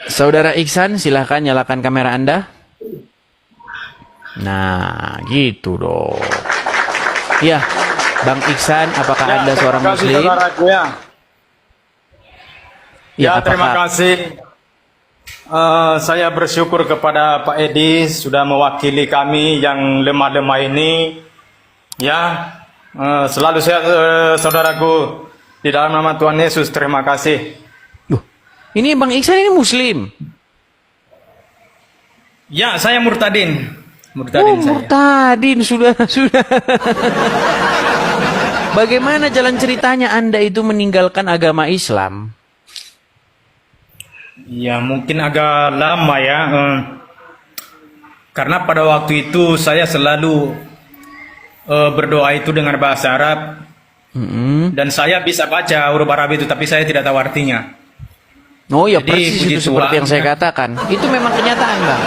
Saudara Iksan, silahkan nyalakan kamera Anda. Nah, gitu dong. Ya, Bang Iksan, apakah Anda seorang terima kasih, Muslim? saudaraku, ya. Ya, terima kasih. Saya bersyukur kepada Pak Edi sudah mewakili kami yang lemah-lemah ini. Ya, selalu sehat, saudaraku. Di dalam nama Tuhan Yesus, terima kasih. Duh, ini Bang Iksan ini Muslim. Ya, saya murtadin. Oh, Murtadin saya. murtadin sudah. Bagaimana jalan ceritanya Anda itu meninggalkan agama Islam? Ya, mungkin agak lama ya. Karena pada waktu itu saya selalu berdoa itu dengan bahasa Arab. Dan saya bisa baca huruf Arab itu, tapi saya tidak tahu artinya. Oh ya, Jadi, persis puji itu seperti Tuhan. yang saya katakan. Itu memang kenyataan, Bang.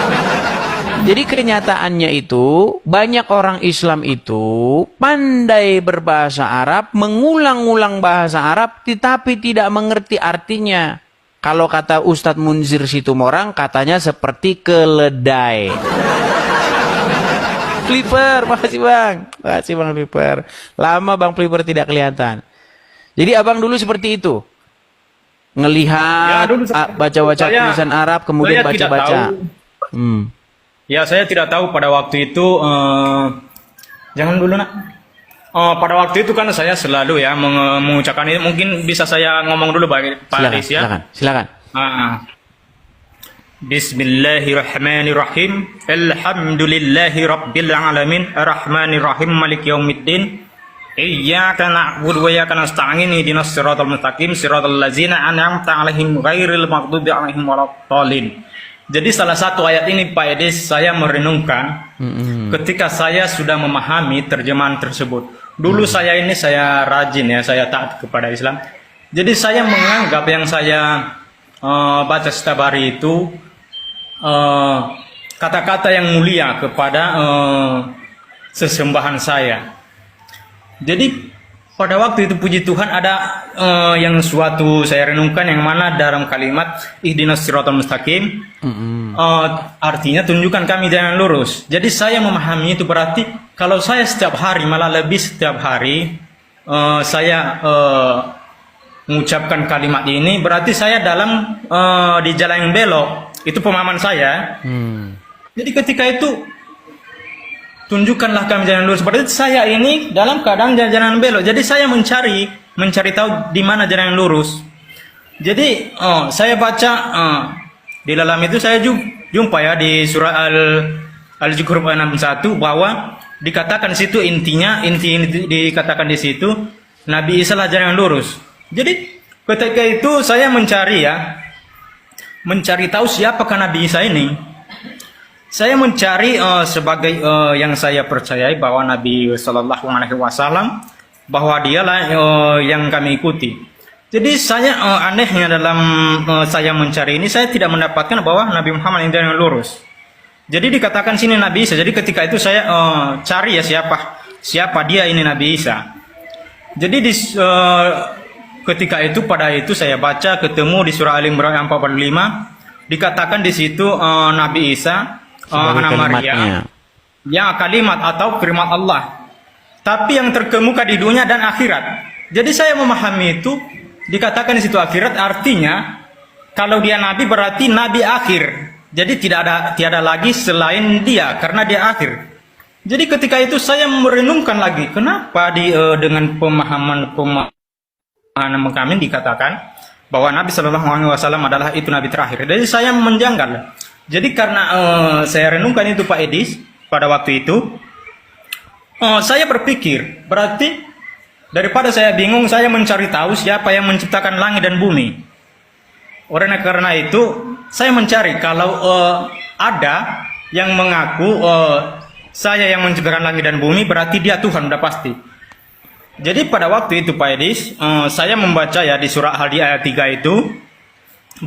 Jadi kenyataannya itu, banyak orang Islam itu pandai berbahasa Arab, mengulang-ulang bahasa Arab, tetapi tidak mengerti artinya. Kalau kata Ustadz Munzir Situmorang, katanya seperti keledai. Flipper, makasih Bang. Makasih Bang Flipper. Lama Bang Flipper tidak kelihatan. Jadi abang dulu seperti itu. Ngelihat, Ya, dulu baca-baca saya- tulisan Arab, kemudian saya tidak baca-baca. tahu. Ya, saya tidak tahu pada waktu itu. Jangan dulu, nak. Pada waktu itu kan saya selalu ya mengucapkan ini. Mungkin bisa saya ngomong dulu Pak Silakan, Aris ya. silakan. Bismillahirrahmanirrahim. Alhamdulillahi rabbil alamin. Arrahmanirrahim. Malik yaumiddin. Iyyaka na'budu wa iyyaka nasta'in. Ihdinas siratal mustaqim. Siratal ladzina an'amta 'alaihim ghairil maghdubi 'alaihim waladdallin. Jadi salah satu ayat ini Pak Edis saya merenungkan ketika saya sudah memahami terjemahan tersebut. Dulu saya rajin ya, saya taat kepada Islam. Jadi saya menganggap yang saya baca setiap hari itu kata-kata yang mulia kepada sesembahan saya. Jadi pada waktu itu puji Tuhan ada yang suatu saya renungkan yang mana dalam kalimat ihdinas siratal mustaqim artinya tunjukkan kami jalan lurus. Jadi saya memahami itu berarti kalau saya setiap hari malah lebih setiap hari saya mengucapkan kalimat ini berarti saya dalam di jalan yang belok. Itu pemahaman saya. Jadi ketika itu tunjukkanlah kami jalan lurus. Berarti saya ini dalam keadaan jalan belok. Jadi saya mencari tahu di mana jalan lurus. Jadi saya baca di dalam itu saya jumpa ya di surah Al-Zukhruf 61 bahwa dikatakan situ inti dikatakan di situ Nabi Isa lah jalan lurus. Jadi ketika itu saya mencari tahu siapakah Nabi Isa ini. Saya mencari sebagai yang saya percayai bahwa Nabi Shallallahu Alaihi Wasallam bahwa dialah yang kami ikuti. Jadi saya anehnya dalam saya mencari ini saya tidak mendapatkan bahwa Nabi Muhammad yang jalan lurus. Jadi dikatakan sini Nabi Isa. Jadi ketika itu saya cari ya siapa dia ini Nabi Isa. Jadi ketika itu pada itu saya baca ketemu di surah Al Imran 45 dikatakan di situ Nabi Isa anak Maria, ya kalimat atau firman Allah. Tapi yang terkemuka di dunia dan akhirat. Jadi saya memahami itu dikatakan di situ akhirat artinya kalau dia nabi berarti nabi akhir. Jadi tiada lagi selain dia karena dia akhir. Jadi ketika itu saya merenungkan lagi kenapa dengan pemahaman kami dikatakan bahwa Nabi Shallallahu Alaihi Wasallam adalah itu nabi terakhir. Jadi saya menjanggal. Jadi karena saya renungkan itu Pak Edis pada waktu itu, saya berpikir berarti daripada saya bingung, saya mencari tahu siapa yang menciptakan langit dan bumi. Karena itu saya mencari kalau ada yang mengaku saya yang menciptakan langit dan bumi, berarti dia Tuhan udah pasti. Jadi pada waktu itu Pak Edis, saya membaca ya di surah Al-Hadi ayat 3 itu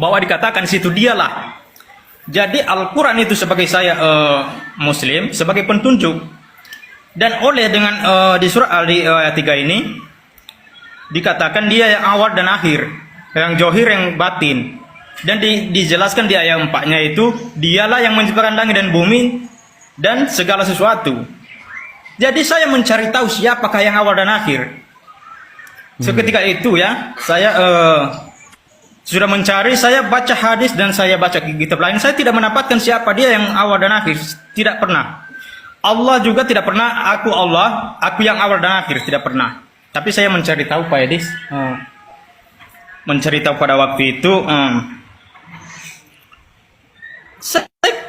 bahwa dikatakan situ dialah. Jadi Al-Quran itu sebagai saya Muslim sebagai petunjuk dan oleh dengan di surah Al-Hadi ayat 3 ini dikatakan dia yang awal dan akhir, yang johir yang batin. Dan dijelaskan di ayat 4-nya itu, dialah yang menciptakan langit dan bumi dan segala sesuatu. Jadi saya mencari tahu siapakah yang awal dan akhir. Seketika itu ya, saya sudah mencari, saya baca hadis dan saya baca kitab lain, saya tidak mendapatkan siapa dia yang awal dan akhir, tidak pernah. Allah juga tidak pernah, aku Allah, aku yang awal dan akhir, tidak pernah. Tapi saya mencari tahu Pak Edis, mencari tahu pada waktu itu,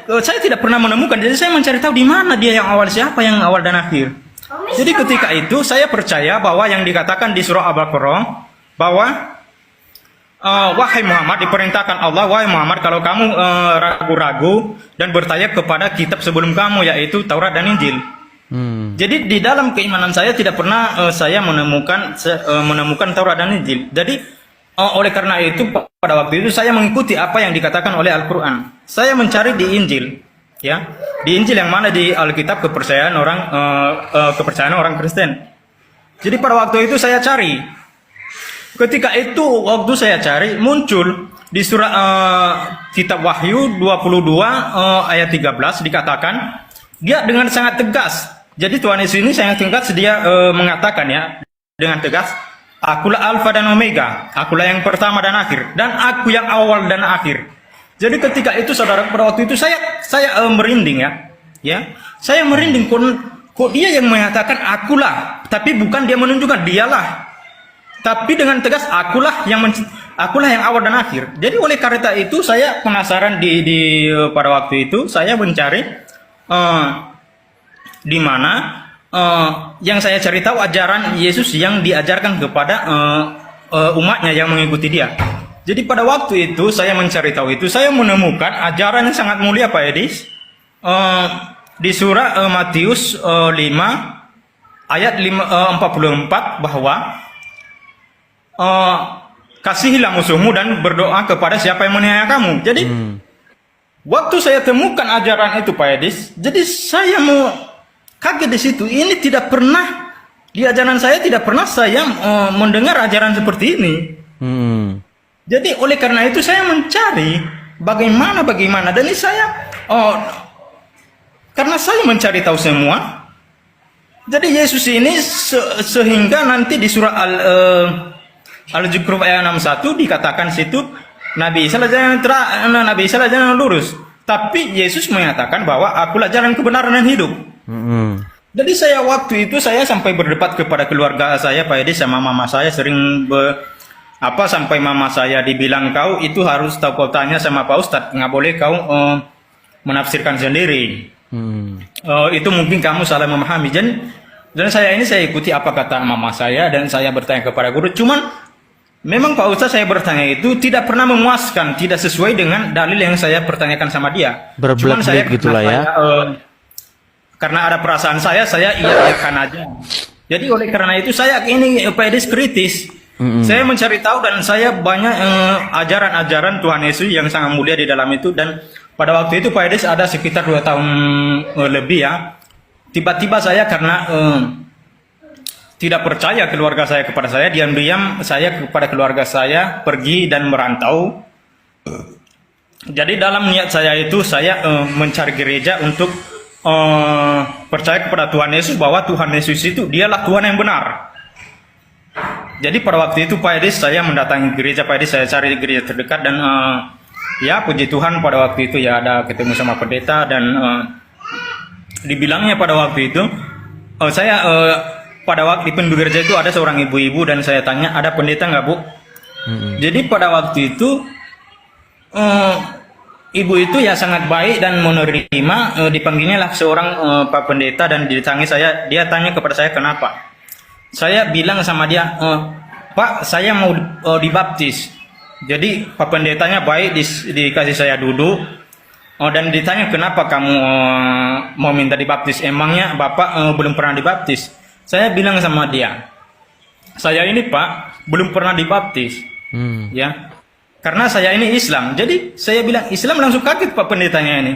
saya tidak pernah menemukan. Jadi saya mencari tahu di mana dia yang awal, siapa yang awal dan akhir. Jadi ketika itu saya percaya bahwa yang dikatakan di surah Al-Baqarah bahwa wahai Muhammad, diperintahkan Allah, wahai Muhammad, kalau kamu ragu-ragu dan bertanya kepada kitab sebelum kamu, yaitu Taurat dan Injil. Jadi di dalam keimanan saya tidak pernah saya menemukan Taurat dan Injil. Jadi oleh karena itu pada waktu itu saya mengikuti apa yang dikatakan oleh Al-Quran. Saya mencari di Injil, ya, di Injil yang mana di Alkitab kepercayaan orang Kristen. Jadi pada waktu itu saya cari. Ketika itu waktu saya cari muncul di surah kitab Wahyu 22 ayat 13 dikatakan dia dengan sangat tegas. Jadi Tuhan Yesus ini sangat tegas, dia mengatakan ya dengan tegas, akulah Alfa dan Omega, akulah yang pertama dan akhir, dan aku yang awal dan akhir. Jadi ketika itu saudara, pada waktu itu saya merinding ya, saya merinding. Kok dia yang mengatakan akulah, tapi bukan dia menunjukkan dialah, tapi dengan tegas akulah yang awal dan akhir. Jadi oleh karena itu saya penasaran pada waktu itu saya mencari di mana yang saya cari tahu ajaran Yesus yang diajarkan kepada umatnya yang mengikuti dia. Jadi pada waktu itu saya mencari tahu itu, saya menemukan ajaran yang sangat mulia Pak Edis di surah Matius 5 ayat 44 bahwa kasihilah musuhmu dan berdoa kepada siapa yang menganiaya kamu. Jadi waktu saya temukan ajaran itu Pak Edis, jadi saya mau kaget di situ. Ini tidak pernah di ajaran saya, tidak pernah saya mendengar ajaran seperti ini. Jadi oleh karena itu saya mencari bagaimana dan ini saya karena saya mencari tahu semua. Jadi Yesus ini sehingga nanti di surah Al-Zukhruf ayat 61 dikatakan situ Nabi Isa adalah jalan lurus. Tapi Yesus mengatakan bahwa akulah jalan kebenaran dan hidup. Jadi saya waktu itu saya sampai berdebat kepada keluarga saya Pak Edi sama mama saya, sering sampai mama saya dibilang, kau itu harus tahu, kau tanya sama Pak Ustadz, nggak boleh kau menafsirkan sendiri. Itu mungkin kamu salah memahami. Dan saya ikuti apa kata mama saya dan saya bertanya kepada guru. Cuman memang Pak Ustadz saya bertanya itu tidak pernah memuaskan, tidak sesuai dengan dalil yang saya pertanyakan sama dia. Cuman saya gitulah ya. Karena ada perasaan saya iya-iyakan aja. Jadi oleh karena itu saya ini Pak Edis kritis. Saya mencari tahu dan saya banyak ajaran-ajaran Tuhan Yesus yang sangat mulia di dalam itu. Dan pada waktu itu Pak Edis ada sekitar 2 tahun lebih ya. Tiba-tiba saya karena tidak percaya keluarga saya kepada saya, diam-diam saya kepada keluarga saya pergi dan merantau. Jadi dalam niat saya itu saya mencari gereja untuk percaya kepada Tuhan Yesus, bahwa Tuhan Yesus itu dialah Tuhan yang benar. Jadi pada waktu itu Pak Edis saya mendatangi gereja Pak Edis, saya cari gereja terdekat dan ya puji Tuhan pada waktu itu ya ada ketemu sama pendeta dan dibilangnya pada waktu itu saya pada waktu di pintu gereja itu ada seorang ibu-ibu dan saya tanya, ada pendeta nggak Bu? Jadi pada waktu itu ibu itu ya sangat baik dan menerima, dipanggilnya lah seorang Pak Pendeta dan dia tanya kepada saya kenapa. Saya bilang sama dia, Pak saya mau dibaptis. Jadi Pak Pendetanya baik, dikasih saya duduk dan ditanya kenapa kamu mau minta dibaptis, emangnya Bapak belum pernah dibaptis? Saya bilang sama dia, saya ini Pak belum pernah dibaptis ya. Karena saya ini Islam. Jadi saya bilang Islam, langsung kaget Pak Pendetanya ini.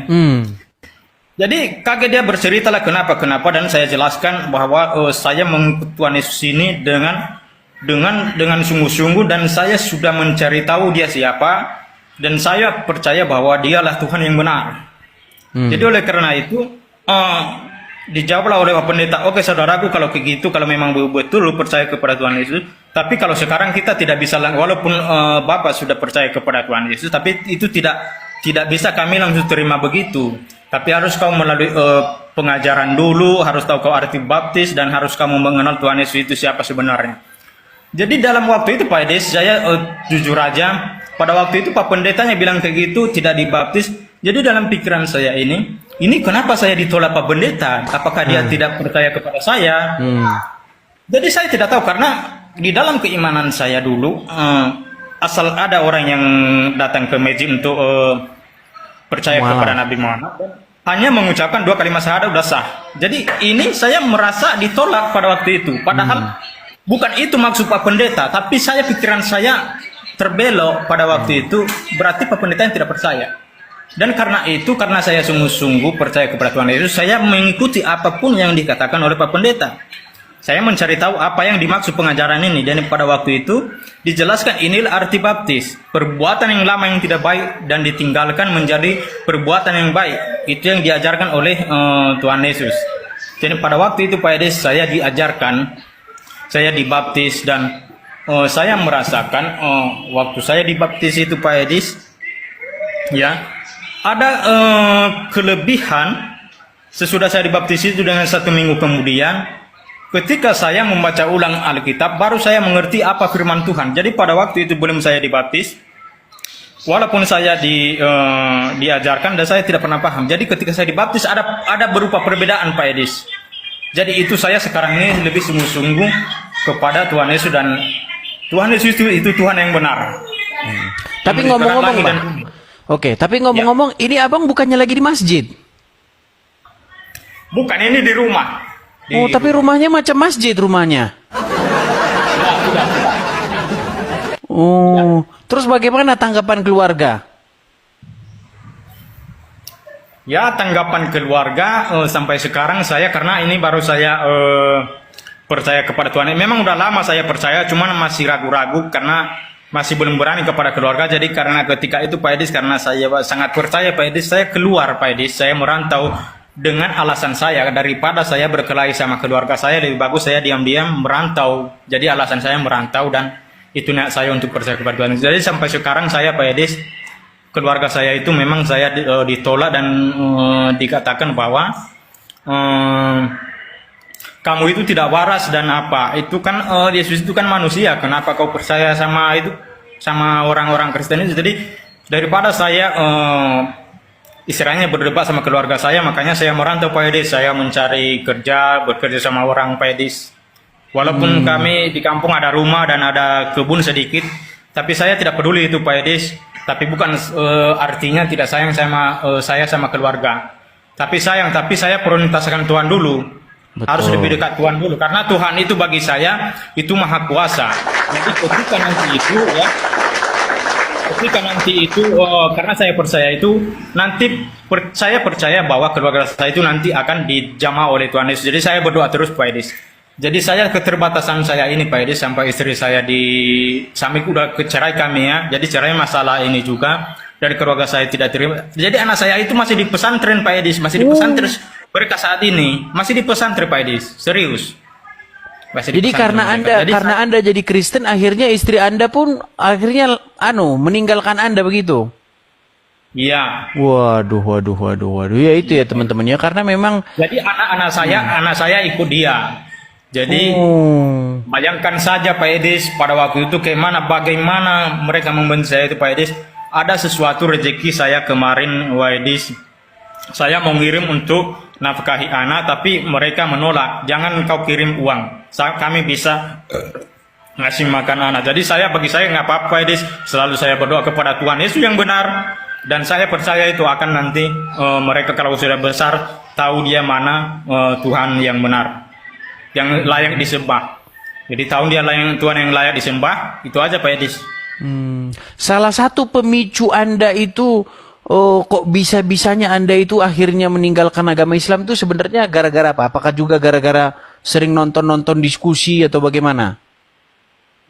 Jadi kaget, dia berceritalah kenapa dan saya jelaskan bahwa saya mengikuti Tuhan Yesus ini dengan sungguh-sungguh dan saya sudah mencari tahu dia siapa dan saya percaya bahwa dialah Tuhan yang benar. Jadi oleh karena itu dijawablah oleh Pak Pendeta, oke saudaraku, kalau begitu, kalau memang betul lu percaya kepada Tuhan Yesus, tapi kalau sekarang kita tidak bisa, walaupun Bapak sudah percaya kepada Tuhan Yesus, tapi itu tidak bisa kami langsung terima begitu. Tapi harus kau melalui pengajaran dulu, harus tahu kau arti baptis, dan harus kamu mengenal Tuhan Yesus itu siapa sebenarnya. Jadi dalam waktu itu Pak Edes, saya jujur aja, pada waktu itu Pak Pendetanya bilang kayak gitu, tidak dibaptis. Jadi dalam pikiran saya ini kenapa saya ditolak Pak Pendeta? Apakah dia tidak percaya kepada saya? Jadi saya tidak tahu, karena di dalam keimanan saya dulu, asal ada orang yang datang ke masjid untuk percaya kepada Nabi Muhammad, hanya mengucapkan 2 kalimat syahadat udah sah. Jadi ini saya merasa ditolak pada waktu itu. Padahal bukan itu maksud Pak Pendeta, tapi pikiran saya terbelok pada waktu itu, berarti Pak Pendeta yang tidak percaya. Dan karena itu, karena saya sungguh-sungguh percaya kepada Tuhan Yesus, saya mengikuti apapun yang dikatakan oleh Pak Pendeta. Saya mencari tahu apa yang dimaksud pengajaran ini. Dan pada waktu itu dijelaskan inilah arti baptis, perbuatan yang lama yang tidak baik dan ditinggalkan menjadi perbuatan yang baik. Itu yang diajarkan oleh Tuhan Yesus. Jadi pada waktu itu Pak Edes, saya diajarkan, saya dibaptis, dan saya merasakan waktu saya dibaptis itu Pak Edis, ya, ada kelebihan sesudah saya dibaptis itu dengan 1 minggu kemudian, ketika saya membaca ulang Alkitab, baru saya mengerti apa firman Tuhan. Jadi pada waktu itu belum saya dibaptis, walaupun saya diajarkan dan saya tidak pernah paham. Jadi ketika saya dibaptis ada berupa perbedaan Pak Edis. Jadi itu saya sekarang ini lebih sungguh-sungguh kepada Tuhan Yesus, dan Tuhan Yesus itu Tuhan yang benar. Tapi ngomong-ngomong Bang, oke, tapi ngomong-ngomong, ini abang bukannya lagi di masjid? Bukan, ini di rumah. Tapi rumahnya macam masjid rumahnya. Terus bagaimana tanggapan keluarga? Ya, tanggapan keluarga sampai sekarang saya, karena ini baru saya percaya kepada Tuhan. Memang udah lama saya percaya, cuman masih ragu-ragu karena masih belum berani kepada keluarga. Jadi karena ketika itu Pak Edis, karena saya sangat percaya Pak Edis, saya keluar Pak Edis, saya merantau dengan alasan saya, daripada saya berkelahi sama keluarga saya, lebih bagus saya diam-diam merantau. Jadi alasan saya merantau, dan itu niat saya untuk percaya kepada Tuhan. Jadi sampai sekarang saya Pak Edis, keluarga saya itu memang saya ditolak dan dikatakan bahwa kamu itu tidak waras dan apa. Itu kan Yesus itu kan manusia. Kenapa kau percaya sama itu, sama orang-orang Kristen itu? Jadi daripada saya istilahnya berdebat sama keluarga saya, makanya saya merantau Pak Edis. Saya mencari kerja, bekerja sama orang Pak Edis. Walaupun kami di kampung ada rumah dan ada kebun sedikit, tapi saya tidak peduli itu Pak Edis. Tapi bukan artinya tidak sayang sama saya sama keluarga. Tapi sayang, tapi saya prioritaskan Tuhan dulu. Betul. Harus lebih dekat Tuhan dulu, karena Tuhan itu bagi saya itu maha kuasa. Jadi ketika nanti itu ya, karena saya percaya itu nanti saya percaya bahwa keluarga saya itu nanti akan dijamah oleh Tuhan Yesus. Jadi saya berdoa terus Pak Edis. Jadi saya keterbatasan saya ini Pak Edis, sampai istri saya sampai udah cerai kami ya. Jadi cerai masalah ini juga, dari keluarga saya tidak terima. Jadi anak saya itu masih di pesantren Pak Edis, masih di pesantren. Mereka saat ini masih di pesantren Pak Edis, serius. Jadi karena Anda jadi Kristen, akhirnya istri Anda pun akhirnya meninggalkan Anda begitu. Iya. Waduh. Ya itu ya teman-teman ya, karena memang. Jadi anak saya ikut dia. Jadi bayangkan saja Pak Edis, pada waktu itu bagaimana mereka membenci saya itu Pak Edis. Ada sesuatu rezeki saya kemarin Pak Edis. Saya mau ngirim untuk nafkahi anak, tapi mereka menolak. Jangan kau kirim uang, kami bisa ngasih makan anak. Jadi bagi saya nggak apa-apa Edis. Selalu saya berdoa kepada Tuhan Yesus yang benar, dan saya percaya itu akan nanti mereka kalau sudah besar tahu dia mana Tuhan yang benar, yang layak disembah. Jadi tahu dia Tuhan yang layak disembah. Itu aja Pak Edis. Salah satu pemicu Anda itu kok bisa-bisanya Anda itu akhirnya meninggalkan agama Islam itu sebenarnya gara-gara apa? Apakah juga gara-gara sering nonton-nonton diskusi atau bagaimana?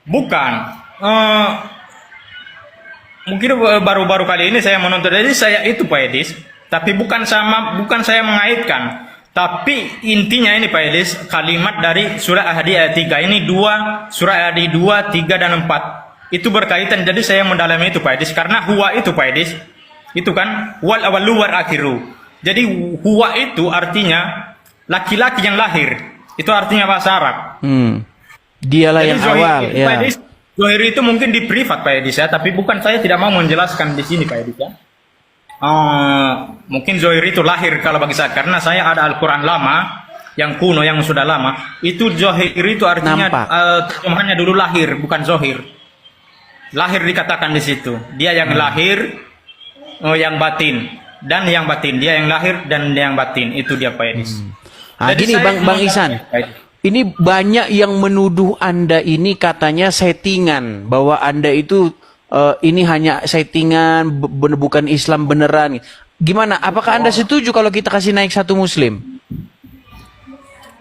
Bukan. mungkin baru-baru kali ini saya menonton, jadi saya itu Pak Edis, tapi bukan saya mengaitkan, tapi intinya ini Pak Edis, kalimat dari surah Al-Hadi ayat 3 ini surah Al-Hadi 2, 3 dan 4 itu berkaitan, jadi saya mendalami itu Pak Edis, karena huwa itu Pak Edis, itu kan wal awalu wal akhiru, jadi huwa itu artinya laki-laki yang lahir, itu artinya bahasa Arab. Dialah yang awal, ya. Pak Edis, Zohir itu mungkin di privat Pak Edis ya, tapi bukan, saya tidak mau menjelaskan di sini Pak Edis ya. Mungkin Zohir itu lahir kalau bagi saya, karena saya ada Al-Quran lama, yang kuno, yang sudah lama. Itu Zohir itu artinya terjemahannya dulu lahir, bukan Zohir. Lahir dikatakan di situ. Dia yang lahir, yang batin, dan yang batin. Dia yang lahir dan yang batin. Itu dia Pak Edis. Gini Bang Ihsan. Ini banyak yang menuduh Anda ini katanya settingan, bahwa Anda itu ini hanya settingan, bukan Islam beneran. Gimana? Apakah Anda setuju kalau kita kasih naik satu Muslim?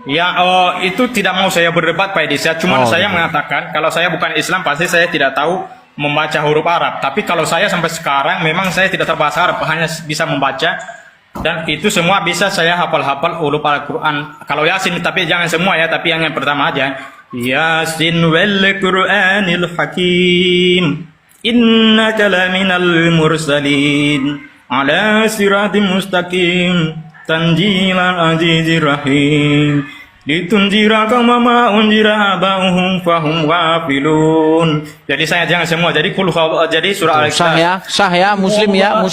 Ya, itu tidak mau saya berdebat Pak Edis ya. Cuman saya mengatakan kalau saya bukan Islam pasti saya tidak tahu membaca huruf Arab. Tapi kalau saya sampai sekarang memang saya tidak terbahasa Arab, hanya bisa membaca. Dan itu semua bisa saya hafal-hafal huruf Al-Quran. Kalau Yasin, tapi jangan semua ya, tapi yang pertama aja. Yasin wal Qur'anil Hakim, innaka laminal mursalin, ala siratim mustaqim, tanjilal azizir rahim, litunjira kama ma unjira abahum fahum wafilun. Jadi saya jangan semua, jadi jadi surah Al-Ikhlas. Sah ya, Muslim ya.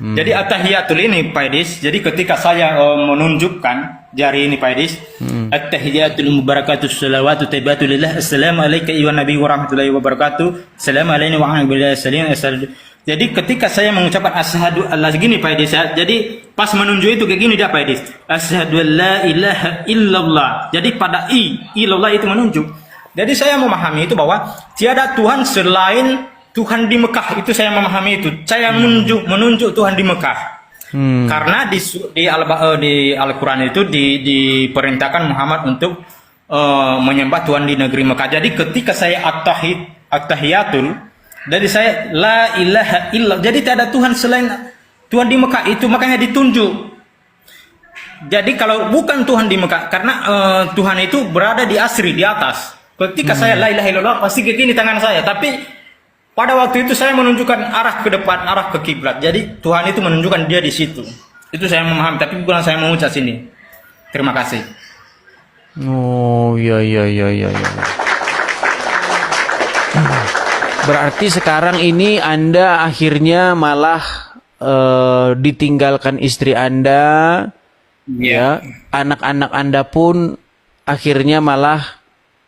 Jadi at-tahiyatul ini Pak Edis, jadi ketika saya menunjukkan jari ini Pak Edis, at-tahiyatul mubarakatus salawatu taibatu lillah, assalamu alayka ayyuhan nabi wa rahmatullahi wa barakatuh, assalamu alayna wa ala alihi wasallam. Jadi ketika saya mengucapkan asyhadu alla gini Pak Edis, jadi pas menunjuk itu kayak gini dia Pak Edis, asyhadu alla ilaha illallah. Jadi pada illallah itu menunjuk. Jadi saya memahami itu bahwa tiada Tuhan selain Tuhan di Mekah, itu saya memahami itu. Saya menunjuk Tuhan di Mekah. Karena di Al-Quran itu diperintahkan Muhammad untuk menyembah Tuhan di negeri Mekah. Jadi ketika saya at-tahiyatul, jadi saya la ilaha illallah. Jadi tidak ada Tuhan selain Tuhan di Mekah, itu makanya ditunjuk. Jadi kalau bukan Tuhan di Mekah, karena Tuhan itu berada di asri, di atas. Ketika saya la ilaha illallah, pasti ke gini tangan saya. Tapi pada waktu itu saya menunjukkan arah ke depan, arah ke kiblat. Jadi Tuhan itu menunjukkan dia di situ. Itu saya memahami, tapi bukan saya mengucap sini. Terima kasih. Oh, iya. Berarti sekarang ini Anda akhirnya malah ditinggalkan istri Anda, ya. Anak-anak Anda pun akhirnya malah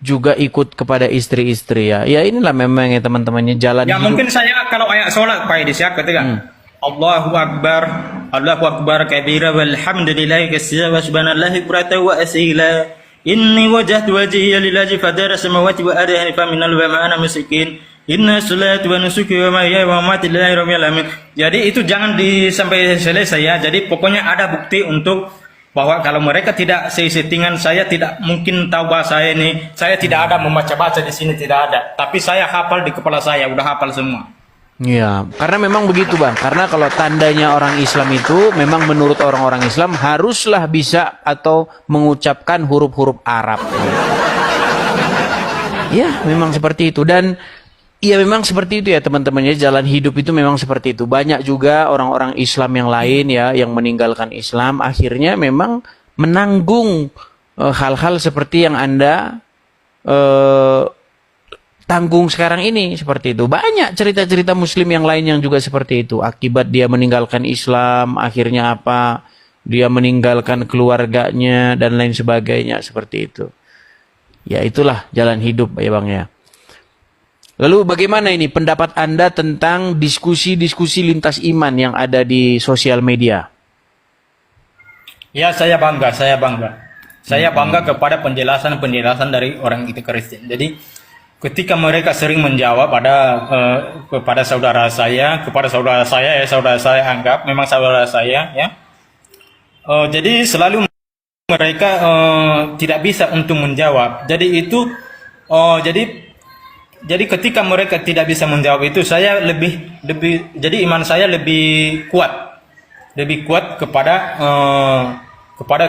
juga ikut kepada istri-istri ya. Ya inilah memang ya teman-temannya jalan ya, hidup. Mungkin saya kalau ayat sholat Pak Edis ya ketika Allahu Akbar kabira walhamdulillahi katsira wa subhanallahi bukratan wa asila, inni wajjahtu wajhiya lillazi fatara samawati wa ardi hanifa minal wa ma ana musyrikin, inna salati wa nusuki wa mahyaya wa mamati lillahi rabbil alamin. Jadi itu jangan sampai selesai ya. Jadi pokoknya ada bukti untuk bahwa kalau mereka tidak settingan, saya tidak mungkin tahu bahasa ini. Saya tidak ada membaca-baca di sini, tidak ada. Tapi saya hafal di kepala saya, udah hafal semua. Iya, karena memang begitu Bang. Karena kalau tandanya orang Islam itu, memang menurut orang-orang Islam haruslah bisa atau mengucapkan huruf-huruf Arab. Ya, memang seperti itu. Dan iya memang seperti itu ya teman-temannya, jalan hidup itu memang seperti itu. Banyak juga orang-orang Islam yang lain ya yang meninggalkan Islam akhirnya memang menanggung hal-hal seperti yang Anda tanggung sekarang ini, seperti itu. Banyak cerita-cerita Muslim yang lain yang juga seperti itu. Akibat dia meninggalkan Islam, akhirnya apa? Dia meninggalkan keluarganya dan lain sebagainya, seperti itu. Ya itulah jalan hidup ya Bang ya. Lalu bagaimana ini pendapat Anda tentang diskusi-diskusi lintas iman yang ada di sosial media? Ya, saya bangga. Saya bangga kepada penjelasan-penjelasan dari orang itu Kristen. Jadi ketika mereka sering menjawab kepada saudara saya anggap memang saudara saya ya. Jadi selalu mereka tidak bisa untuk menjawab. Jadi itu jadi ketika mereka tidak bisa menjawab itu, saya lebih jadi iman saya lebih kuat kepada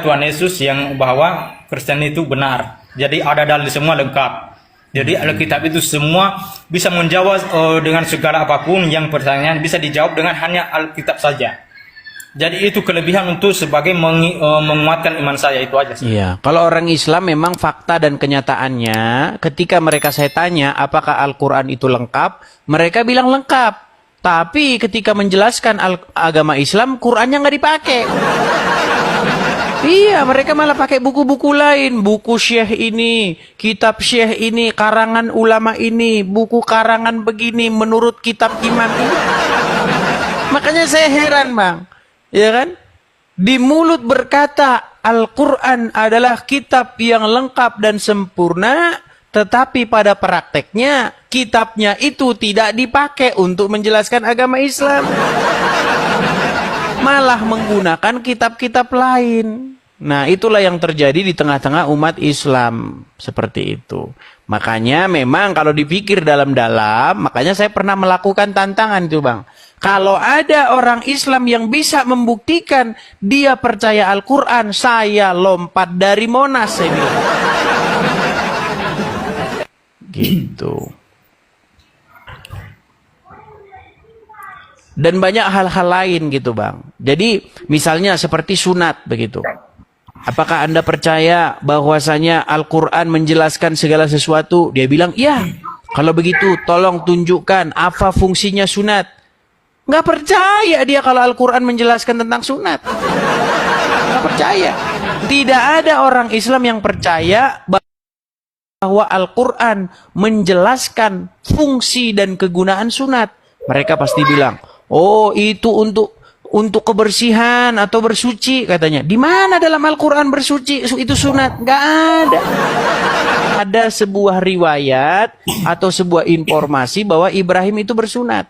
Tuhan Yesus yang bahwa Kristen itu benar. Jadi ada dalil semua lengkap. Jadi Alkitab itu semua bisa menjawab dengan segala apapun yang pertanyaan bisa dijawab dengan hanya Alkitab saja. Jadi itu kelebihan untuk sebagai menguatkan iman saya, itu aja sih. Iya, kalau orang Islam memang fakta dan kenyataannya, ketika mereka saya tanya apakah Al-Quran itu lengkap, mereka bilang lengkap. Tapi ketika menjelaskan agama Islam, Qurannya nggak dipakai. Iya, mereka malah pakai buku-buku lain, buku syekh ini, kitab syekh ini, karangan ulama ini, buku karangan begini, menurut kitab iman ini. Makanya saya heran, Bang. Ya kan? Di mulut berkata Al-Quran adalah kitab yang lengkap dan sempurna, tetapi pada prakteknya kitabnya itu tidak dipakai untuk menjelaskan agama Islam. Malah menggunakan kitab-kitab lain. Nah, itulah yang terjadi di tengah-tengah umat Islam. Seperti itu. Makanya memang kalau dipikir dalam-dalam, makanya saya pernah melakukan tantangan itu, Bang. Kalau ada orang Islam yang bisa membuktikan dia percaya Al-Quran, saya lompat dari Monas, saya bilang. Gitu. Dan banyak hal-hal lain gitu, Bang. Jadi misalnya seperti sunat begitu. Apakah Anda percaya bahwasanya Al-Quran menjelaskan segala sesuatu? Dia bilang, iya. Kalau begitu tolong tunjukkan apa fungsinya sunat. Nggak percaya dia kalau Al-Quran menjelaskan tentang sunat. Nggak percaya. Tidak ada orang Islam yang percaya bahwa Al-Quran menjelaskan fungsi dan kegunaan sunat. Mereka pasti bilang, oh itu untuk kebersihan atau bersuci katanya. Di mana dalam Al-Quran bersuci itu sunat? Nggak ada. Ada sebuah riwayat atau sebuah informasi bahwa Ibrahim itu bersunat.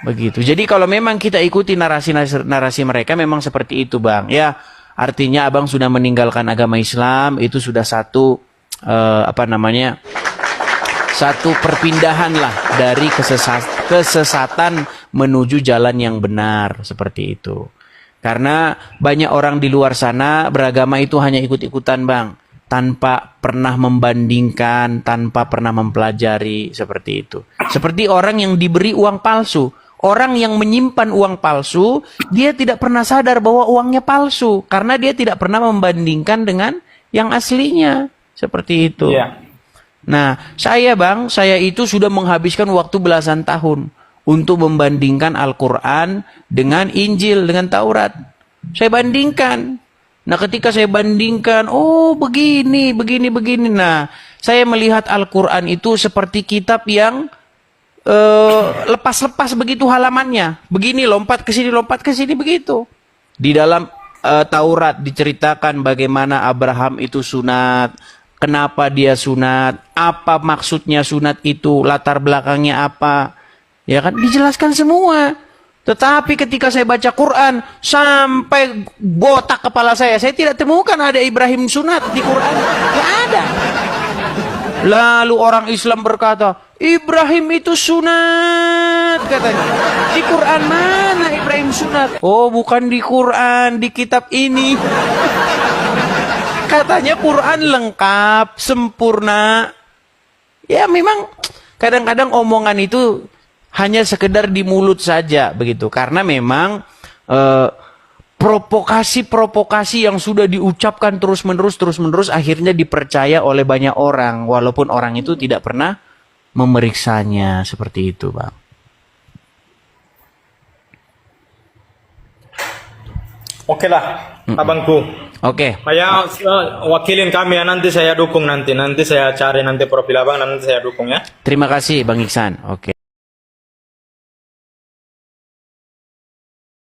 Begitu. Jadi kalau memang kita ikuti narasi mereka memang seperti itu, Bang. Ya, artinya Abang sudah meninggalkan agama Islam, itu sudah satu satu perpindahan lah dari kesesatan menuju jalan yang benar, seperti itu. Karena banyak orang di luar sana beragama itu hanya ikut-ikutan, Bang, tanpa pernah membandingkan, tanpa pernah mempelajari, seperti itu. Seperti orang yang diberi uang palsu. Orang yang menyimpan uang palsu, dia tidak pernah sadar bahwa uangnya palsu. Karena dia tidak pernah membandingkan dengan yang aslinya. Seperti itu. Yeah. Nah, Bang, saya itu sudah menghabiskan waktu belasan tahun untuk membandingkan Al-Quran dengan Injil, dengan Taurat. Saya bandingkan. Nah, ketika saya bandingkan, oh begini. Nah, saya melihat Al-Quran itu seperti kitab yang lepas-lepas begitu halamannya. Begini, lompat ke sini begitu. Di dalam Taurat diceritakan bagaimana Abraham itu sunat, kenapa dia sunat, apa maksudnya sunat itu, latar belakangnya apa. Ya kan, dijelaskan semua. Tetapi ketika saya baca Quran, sampai botak kepala saya tidak temukan ada Ibrahim sunat di Quran. Tidak ada. Lalu orang Islam berkata, Ibrahim itu sunat, katanya. Di Quran mana Ibrahim sunat? Oh, bukan di Quran, di kitab ini. Katanya Quran lengkap, sempurna. Ya memang kadang-kadang omongan itu hanya sekedar di mulut saja begitu. Karena memang provokasi yang sudah diucapkan terus-menerus akhirnya dipercaya oleh banyak orang. Walaupun orang itu tidak pernah memeriksanya, seperti itu, Bang. Oke lah, abangku. Oke. Saya wakilin kami ya, nanti saya dukung nanti saya cari nanti profil abang, nanti saya dukung ya. Terima kasih, Bang Iksan. Oke.